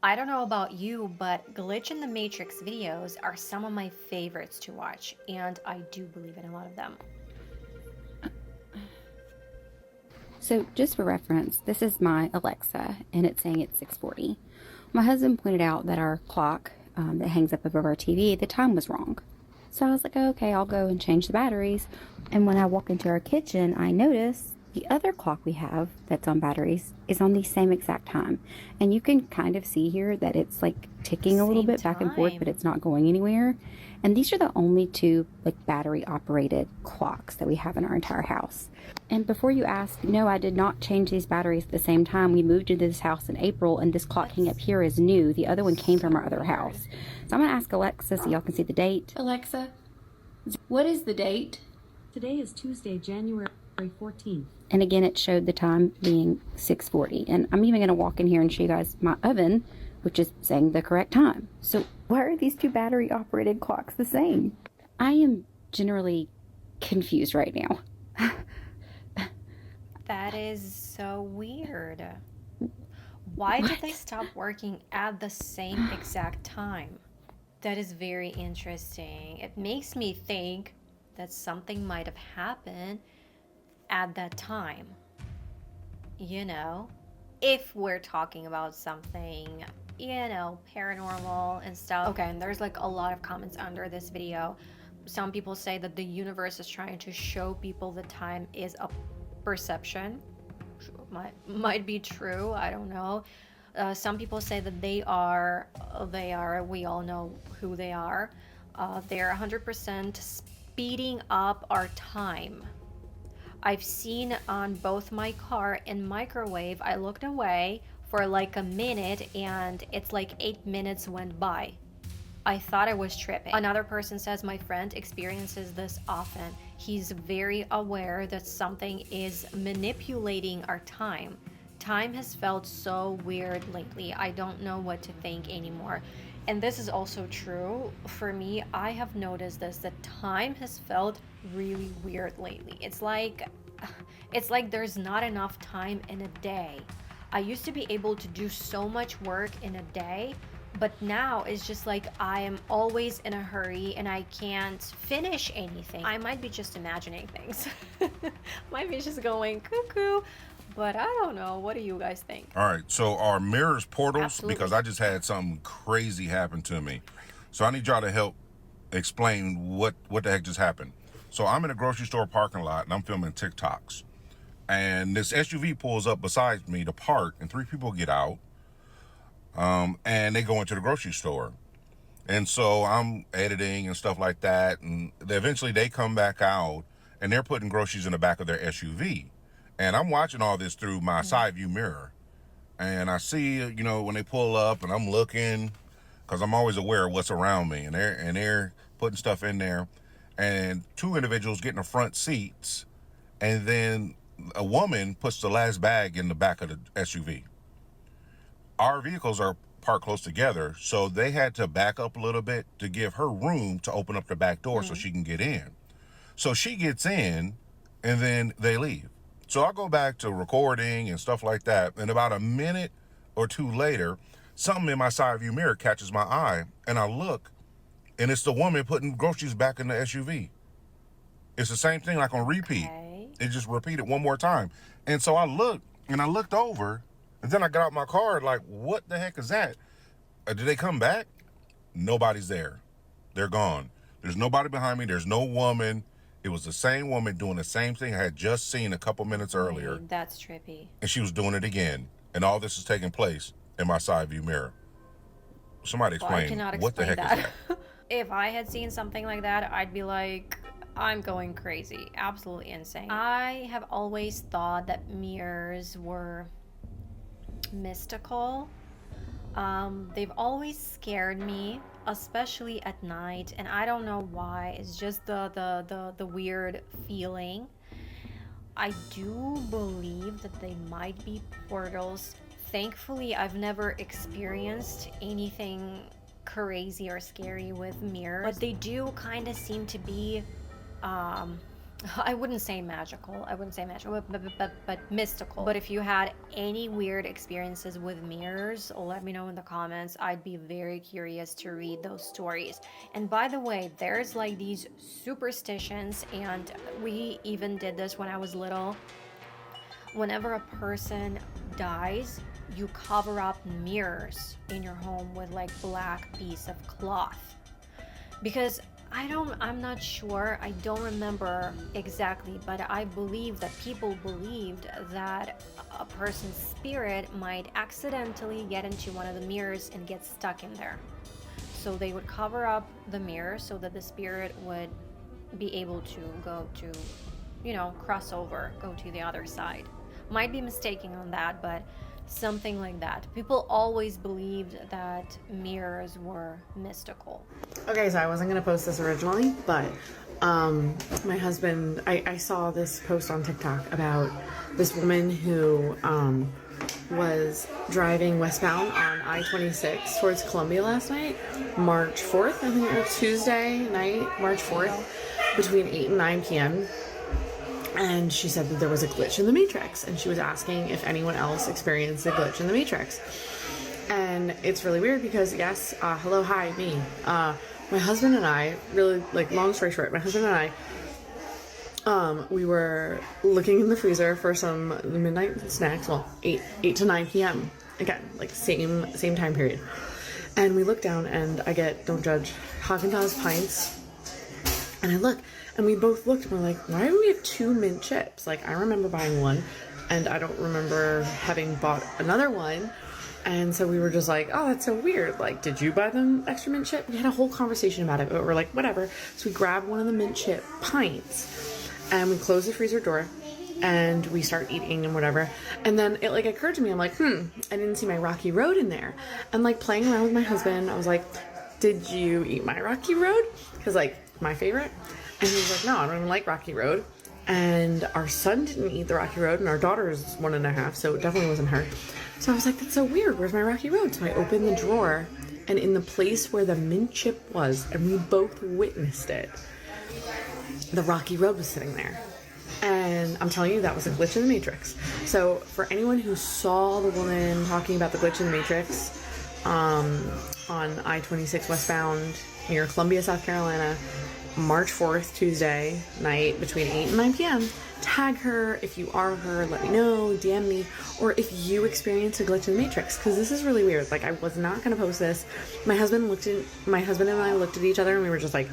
I don't know about you, but Glitch in the Matrix videos are some of my favorites to watch, and I do believe in a lot of them. So just for reference, this is my Alexa, and it's saying it's 6:40. My husband pointed out that our clock that hangs up above our TV, the time was wrong. So I was like, oh, okay, I'll go and change the batteries. And when I walk into our kitchen, I notice the other clock we have that's on batteries is on the same exact time. And you can kind of see here that it's like ticking a little Same bit back and forth, but time. it's not going anywhere. And these are the only two like battery operated clocks that we have in our entire house. And before you ask, no, I did not change these batteries at the same time. We moved into this house in April, and this clock hanging up That's here is new. The other one came from so our other weird. house. So I'm going to ask Alexa so y'all can see the date. Alexa, what is the date? Today is Tuesday, January 14th. And again, it showed the time being 6:40. And I'm even going to walk in here and show you guys my oven, which is saying the correct time. So why are these two battery operated clocks the same? I am generally confused right now. That is so weird. Why did they stop working at the same exact time? That is very interesting. It makes me think that something might have happened at that time. You know, if we're talking about something, paranormal and stuff. Okay, and there's like a lot of comments under this video. Some people say that the universe is trying to show people that time is a perception. Might be true, I don't know. Some people say that they are, we all know who they are. They're 100% speeding up our time. I've seen on both my car and microwave, I looked away for like a minute and it's like 8 minutes went by. I thought I was tripping. Another person says my friend experiences this often. He's very aware that something is manipulating our time. Time has felt so weird lately. I don't know what to think anymore. And this is also true for me. I have noticed this, that time has felt really weird lately. It's like there's not enough time in a day. I used to be able to do so much work in a day, but now it's just like I am always in a hurry and I can't finish anything. I might be just imagining things. Might be just going cuckoo, but I don't know. What do you guys think? All right, so are mirrors portals? Absolutely. Because I just had something crazy happen to me. So I need y'all to help explain what the heck just happened. So I'm in a grocery store parking lot and I'm filming TikToks. And this SUV pulls up beside me to park and three people get out. And they go into the grocery store. And so I'm editing and stuff like that. And eventually they come back out and they're putting groceries in the back of their SUV. And I'm watching all this through my side view mirror. And I see, when they pull up and I'm looking, because I'm always aware of what's around me. And they're putting stuff in there. And two individuals get in the front seats. And then a woman puts the last bag in the back of the SUV. Our vehicles are parked close together, so they had to back up a little bit to give her room to open up the back door so she can get in. So she gets in, and then they leave. So I go back to recording and stuff like that, and about a minute or two later, something in my side view mirror catches my eye, and I look, and it's the woman putting groceries back in the SUV. It's the same thing, like on repeat. Okay. It just repeated one more time. And so I looked over, and then I got out my car, like, what the heck is that? Did they come back? Nobody's there. They're gone. There's nobody behind me. There's no woman. It was the same woman doing the same thing I had just seen a couple minutes earlier. Wait, that's trippy. And she was doing it again. And all this is taking place in my side view mirror. Somebody Well, I explain, cannot what the explain heck is that. that? If I had seen something like that, I'd be like, I'm going crazy. Absolutely insane. I have always thought that mirrors were mystical. They've always scared me, especially at night, and I don't know why. It's just the weird feeling. I do believe that they might be portals. Thankfully, I've never experienced anything crazy or scary with mirrors, but they do kind of seem to be um I wouldn't say magical. I wouldn't say magical, but mystical. But if you had any weird experiences with mirrors, let me know in the comments. I'd be very curious to read those stories. And by the way, there's like these superstitions, and we even did this when I was little. Whenever a person dies, you cover up mirrors in your home with like black piece of cloth, because I'm not sure, I don't remember exactly, but I believe that people believed that a person's spirit might accidentally get into one of the mirrors and get stuck in there. So they would cover up the mirror so that the spirit would be able to go to, cross over, go to the other side. Might be mistaken on that, but something like that. People always believed that mirrors were mystical. Okay, so I wasn't going to post this originally, but my husband, I saw this post on TikTok about this woman who was driving westbound on I-26 towards Columbia last night, March 4th, I think it was Tuesday night, March 4th, between 8 and 9 p.m. And she said that there was a glitch in the Matrix, and she was asking if anyone else experienced a glitch in the Matrix. And it's really weird because, yes, hello, hi, me. My husband and I, really, like, long story short, my husband and I, we were looking in the freezer for some midnight snacks, well, 8 to 9 p.m. Again, like, same time period. And we look down, and I get, don't judge, Haagen-Dazs pints, and I look, and we both looked and we're like, why do we have 2 mint chips? Like, I remember buying one, and I don't remember having bought another one. And so we were just like, oh, that's so weird. Like, did you buy them extra mint chip? We had a whole conversation about it, but we're like, whatever. So we grabbed one of the mint chip pints, and we closed the freezer door, and we start eating and whatever. And then it, like, occurred to me, I'm like, I didn't see my Rocky Road in there. And, like, playing around with my husband, I was like, did you eat my Rocky Road? Because, like, my favorite. And he was like, no, I don't even like Rocky Road. And our son didn't eat the Rocky Road, and our daughter is 1.5, so it definitely wasn't her. So I was like, that's so weird. Where's my Rocky Road? So I opened the drawer, and in the place where the mint chip was, and we both witnessed it, the Rocky Road was sitting there. And I'm telling you, that was a glitch in the Matrix. So for anyone who saw the woman talking about the glitch in the Matrix on I-26 westbound near Columbia, South Carolina, March 4th, Tuesday night between 8 and 9 p.m. Tag her. If you are her, let me know, DM me, or if you experience a glitch in the Matrix, because this is really weird. Like, I was not going to post this. My husband and I looked at each other and we were just like,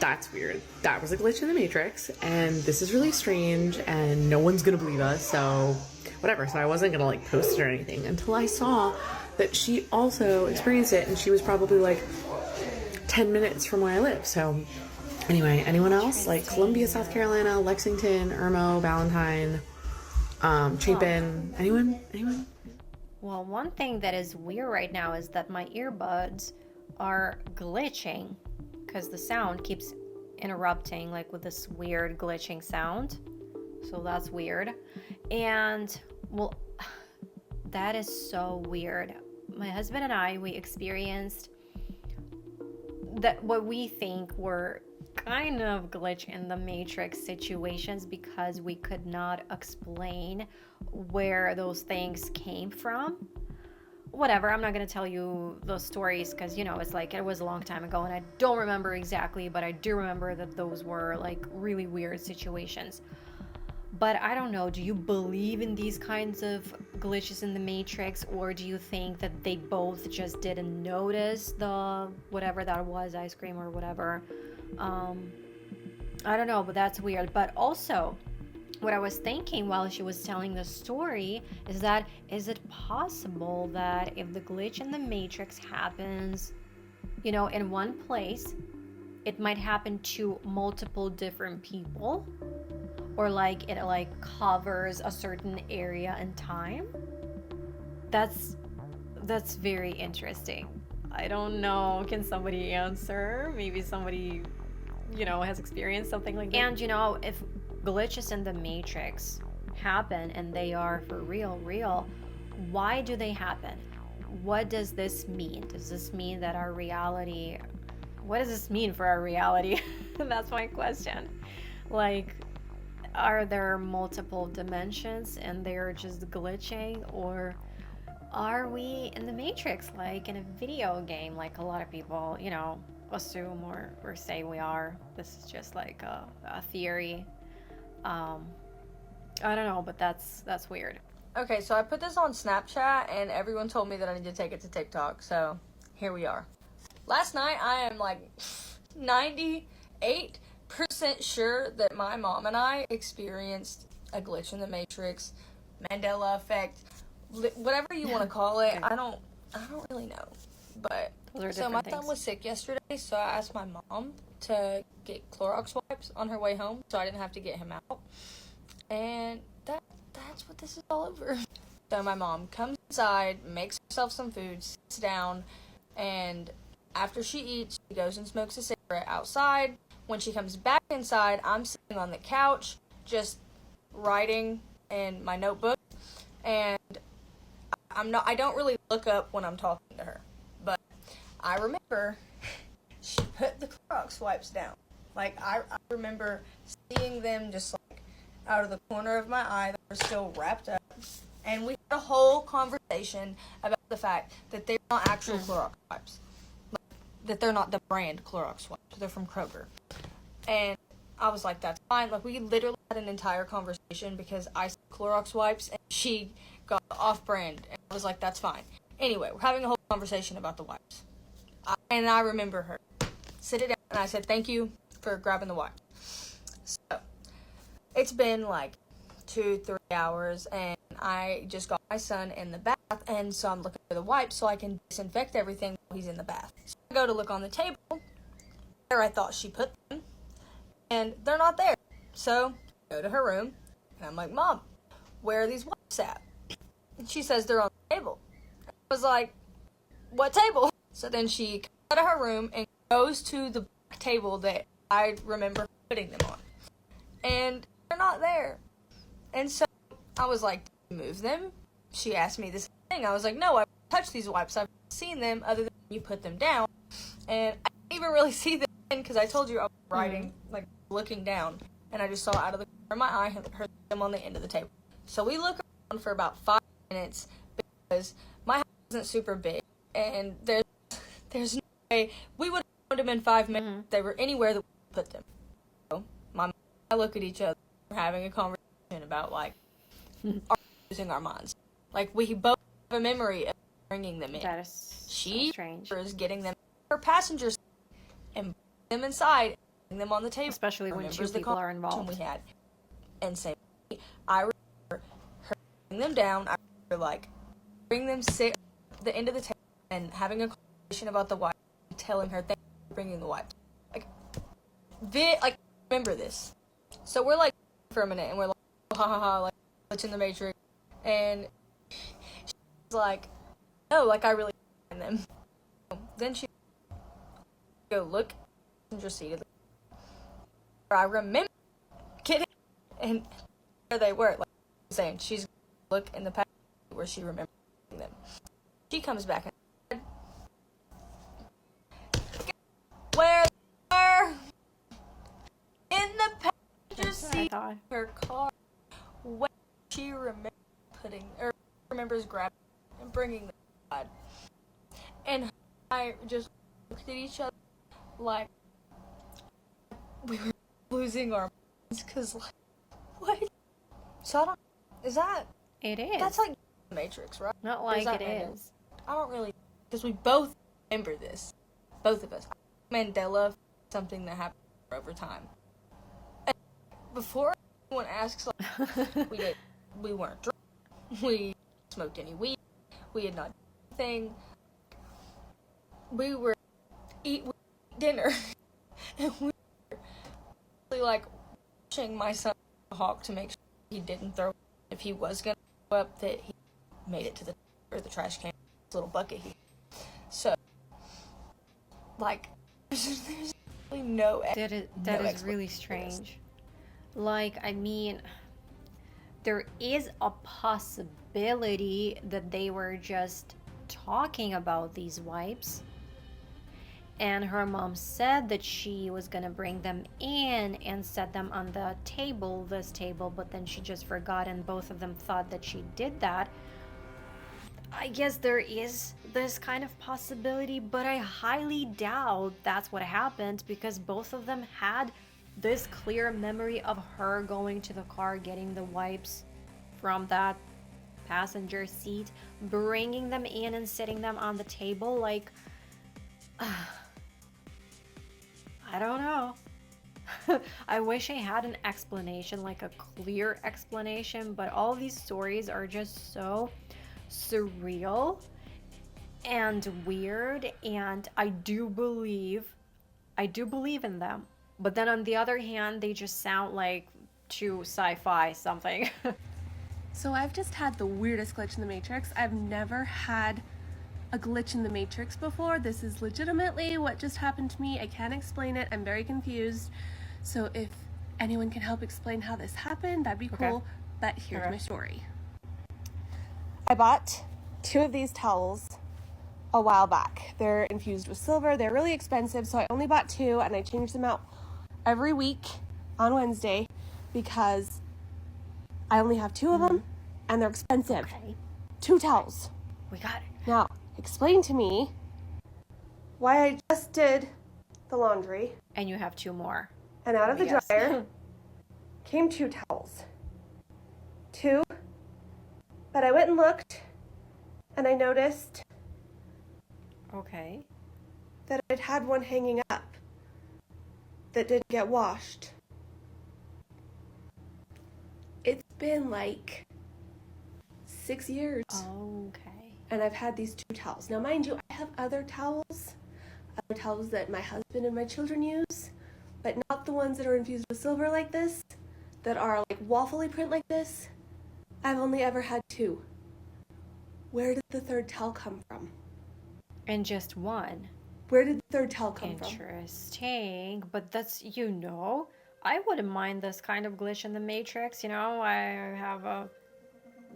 that's weird. That was a glitch in the Matrix, and this is really strange, and no one's going to believe us, so whatever. So I wasn't going to, like, post it or anything until I saw that she also experienced it, and she was probably like 10 minutes from where I live. So anyway, anyone else? Like Columbia, South Carolina, Lexington, Irmo, Valentine, Chapin, anyone? Well, one thing that is weird right now is that my earbuds are glitching because the sound keeps interrupting, like with this weird glitching sound. So that's weird. And well, that is so weird. My husband and I, we experienced that what we think were kind of glitch in the Matrix situations because we could not explain where those things came from. Whatever, I'm not going to tell you those stories because, it's like it was a long time ago and I don't remember exactly, but I do remember that those were like really weird situations. But I don't know, do you believe in these kinds of glitches in the Matrix, or do you think that they both just didn't notice the whatever that was, ice cream or whatever? I don't know, but that's weird. But also, what I was thinking while she was telling the story is that, is it possible that if the glitch in the Matrix happens, in one place, it might happen to multiple different people? Or like it like covers a certain area in time? That's very interesting. I don't know. Can somebody answer? Maybe somebody, has experienced something like that. And if glitches in the Matrix happen and they are for real, why do they happen? What does this mean? Does this mean that what does this mean for our reality? That's my question. Like, are there multiple dimensions and they're just glitching, or are we in the Matrix, like in a video game, like a lot of people, assume or say we are? This is just like a theory. Um, I don't know, but that's weird. Okay, so I put this on Snapchat, and everyone told me that I need to take it to TikTok, so here we are. Last night, I am like 98% sure that my mom and I experienced a glitch in the Matrix, Mandela effect, whatever you want to call it. I don't really know. But so my son was sick yesterday, so I asked my mom to get Clorox wipes on her way home, so I didn't have to get him out. And that's what this is all over. So my mom comes inside, makes herself some food, sits down, and after she eats, she goes and smokes a cigarette outside. When she comes back inside, I'm sitting on the couch, just writing in my notebook, and I don't really look up when I'm talking to her, but I remember she put the Clorox wipes down. Like, I remember seeing them just like out of the corner of my eye that were still wrapped up, and we had a whole conversation about the fact that they're not actual Clorox wipes. That they're not the brand Clorox wipes. They're from Kroger. And I was like, that's fine. Like, we literally had an entire conversation because I said Clorox wipes and she got off-brand. And I was like, that's fine. Anyway, we're having a whole conversation about the wipes. And I remember her. Sit it down, and I said, thank you for grabbing the wipes. So, it's been like 2-3 hours, and I just got my son in the bath, and so I'm looking for the wipes so I can disinfect everything while he's in the bath. So I go to look on the table where I thought she put them, and they're not there. So I go to her room, and I'm like, Mom, where are these wipes at? And she says they're on the table. I was like, what table? So then she comes out of her room and goes to the table that I remember putting them on. And they're not there. And so I was like, did you move them? She asked me this thing. I was like, no, I haven't touched these wipes. I've seen them other than you put them down. And I didn't even really see them because I told you I was writing, like looking down. And I just saw out of the corner of my eye, heard them on the end of the table. So we look around for about 5 minutes because my house isn't super big. And there's no way we would have found them in 5 minutes if they were anywhere that we put them. So my mom and I look at each other. We're having a conversation about, like, losing our minds. Like, we both have a memory of bringing them in. That is She so strange. is getting them in her passenger seat and putting them inside and putting them on the table. Especially when two people are involved. We had. And same. I remember her putting them down. I remember, like, bring them sit at the end of the table and having a conversation about the wipe and telling her thank you for bringing the wipes. Like, I remember this. So we're, like, for a minute, and we're like, ha ha ha, like, glitch in the Matrix. And she's like, no, like, I really find them. Then she go look in the passenger seat of the car. I remember getting, and there they were. Like I'm saying, she's look in the passenger seat where she remembers them. She comes back and where they were in the passenger seat of her car. When she remembers grabbing and bringing them inside. And I just looked at each other like we were losing our minds because, like, what? So I don't. Is that? It is. That's like the Matrix, right? Not like it random? is. I don't really, because we both remember this, both of us. Mandela, something that happened over time. And before anyone asks, like, we weren't drunk, we smoked any weed, we had not done anything. We were eat dinner, and we were really, like, watching my son hawk to make sure he didn't throw. If he was gonna throw up, that he made it to the trash can, this little bucket. So, like, there's really no. That is really strange. Like, I mean, there is a possibility that they were just talking about these wipes. and her mom said that she was gonna bring them in and set them on the table, this table, but then she just forgot, and both of them thought that she did that. I guess there is this kind of possibility, but I highly doubt that's what happened, because both of them had this clear memory of her going to the car, getting the wipes from that passenger seat, bringing them in and sitting them on the table. Like, I don't know. I wish I had an explanation, like a clear explanation, but all these stories are just so surreal and weird, and I do believe in them. But then on the other hand, they just sound like too sci-fi something. So I've just had the weirdest glitch in the Matrix. I've never had a glitch in the Matrix before. This is legitimately what just happened to me. I can't explain it. I'm very confused. So if anyone can help explain how this happened, that'd be cool. Okay. But here's Okay. my story. I bought 2 of these towels a while back. They're infused with silver. They're really expensive, so I only bought 2, and I change them out every week on Wednesday because I only have 2 of them, and they're expensive. Okay. 2 towels. We got it. Now, explain to me why I just did the laundry, And you have 2 more. and out of the Yes. dryer came 2 towels. 2, but I went and looked, and I noticed Okay. that I'd had one hanging up that didn't get washed. It's been like 6 years, Okay. and I've had these 2 towels. Now, mind you, I have other towels that my husband and my children use, but not the ones that are infused with silver like this, that are like waffly print like this. I've only ever had 2. Where did the 3rd towel come from? And just 1. Where did the 3rd towel come from? Interesting. But that's, I wouldn't mind this kind of glitch in the Matrix. I have a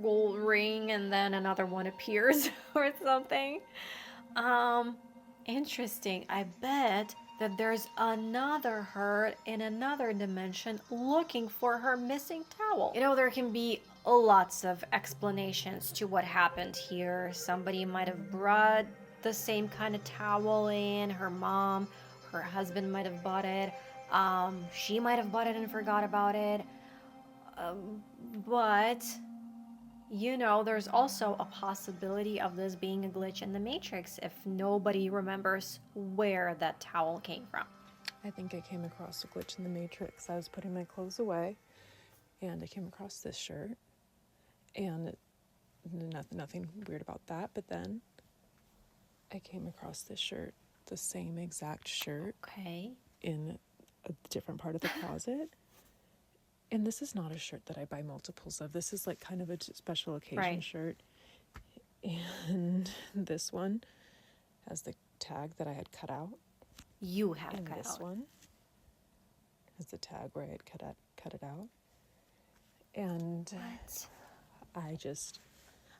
gold ring and then another one appears or something. Interesting. I bet that there's another her in another dimension looking for her missing towel. There can be lots of explanations to what happened here. Somebody might have brought the same kind of towel in, her mom, her husband might have bought it, she might have bought it and forgot about it, but there's also a possibility of this being a glitch in the Matrix if nobody remembers where that towel came from. I think I came across a glitch in the Matrix. I was putting my clothes away, and I came across this shirt, and nothing weird about that, but then I came across this shirt, the same exact shirt, Okay. in a different part of the closet. And this is not a shirt that I buy multiples of. This is like kind of a special occasion shirt. And this one has the tag that I had cut out. You have And cut this out. one has the tag where I had cut it out. And What?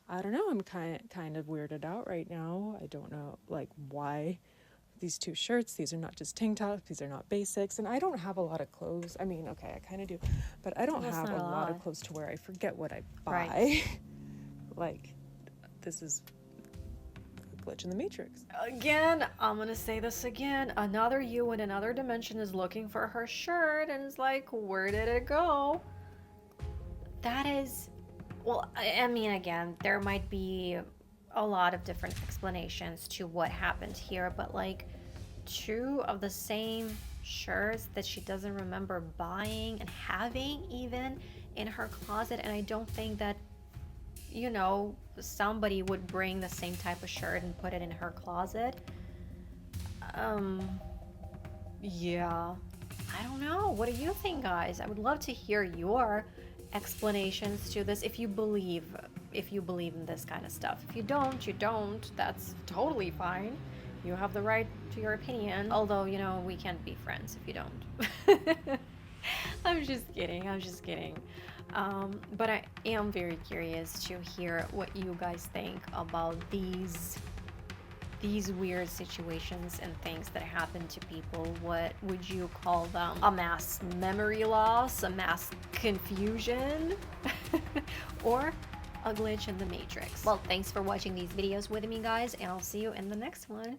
I don't know, I'm kind of weirded out right now. I don't know, like, why these 2 shirts. These are not just tank tops, these are not basics, and I don't have a lot of clothes. I mean, okay, I kind of do, but I don't have a lot of clothes to wear. I forget what I buy. Right. Like, this is a glitch in the Matrix. Again, I'm gonna say this again. Another you in another dimension is looking for her shirt and is like, where did it go? That is, well, I mean, again, there might be a lot of different explanations to what happened here, but like 2 of the same shirts that she doesn't remember buying and having even in her closet, and I don't think that somebody would bring the same type of shirt and put it in her closet. Yeah, I don't know. What do you think, guys? I would love to hear your explanations to this if you believe in this kind of stuff. If you don't, you don't. That's totally fine. You have the right to your opinion. Although, we can't be friends if you don't. I'm just kidding. But I am very curious to hear what you guys think about these these weird situations and things that happen to people, what would you call them? A mass memory loss, a mass confusion, or a glitch in the matrix? Well, thanks for watching these videos with me, guys, and I'll see you in the next one.